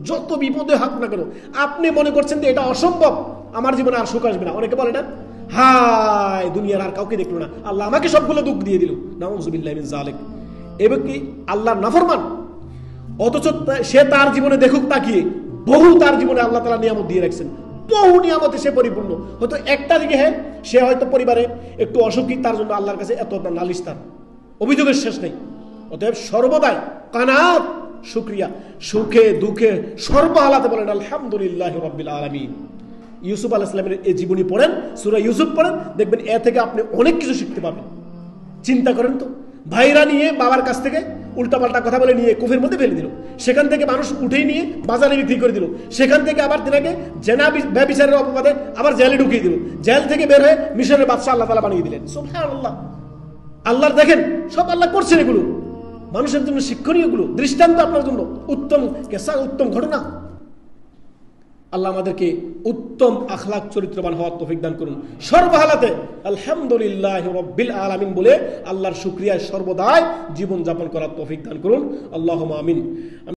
যত বিপদে হাত না কেন, আপনি মনে করছেন যে এটা অসম্ভব, আমার জীবনে আর সুখ আসবে না। অনেকে বলে না, হায় দুনিয়ার আর কাউকে দেখলো না, আল্লাহ আমাকে সবগুলো দুঃখ দিয়ে দিল, নাউযুবিল্লাহি মিন যালিক। এবং কি আল্লাহর নাফরমান, অথচ সে তার জীবনে দেখুক তাকিয়ে বহু তার জীবনে আল্লাহ তাআলা নিয়ামত দিয়ে রাখছেন, বহু নিয়ামতে সে পরিপূর্ণ। হয়তো একটা দিকে হ্যাঁ, সে হয়তো পরিবারে একটু অসুখী, তার জন্য আল্লাহর কাছে এত নালিশ, তার অভিযোগের শেষ নেই। অতএব সর্বদাই কানাত, শুকরিয়া, সুখে দুঃখে সর্বহালাতে বলেন আলহামদুলিল্লাহি রাব্বিল আলামিন। ইউসুফ আলাইহিস সালামের এই জীবনী পড়েন, সূরা ইউসুফ পড়েন, দেখবেন এ থেকে আপনি অনেক কিছু শিখতে পাবেন। চিন্তা করেন তো, ভাইরা নিয়ে বাবার কাছ থেকে উল্টাপাল্টা কথা বলে নিয়ে কুফের মধ্যে ফেলে দিল, সেখান থেকে মানুষ উঠেই নিয়ে বাজারে বিক্রি করে দিল, সেখান থেকে আবার তিনাকে জেনা ব্যভিচারের অপবাদে আবার জেলে ঢুকিয়ে দিল, জেল থেকে বের হয়ে মিশরের বাদশা আল্লাহ তাআলা বানিয়ে দিলেন। সুবহানাল্লাহ। আল্লাহর দেখেন সব আল্লাহ করছেন, এগুলো মানুষের জন্য শিক্ষণীয়, গুলো দৃষ্টান্ত আপনার জন্য, উত্তম কেসা, উত্তম ঘটনা। আল্লাহ আমাদেরকে উত্তম আখলাক চরিত্রবান হওয়ার তৌফিক দান করুন। সর্বহালাতে আলহামদুলিল্লাহি রাব্বিল আলামিন বলে আল্লাহর শুকরিয়ায় সর্বদাই জীবন যাপন করার তৌফিক দান করুন। আল্লাহুম্মা আমিন।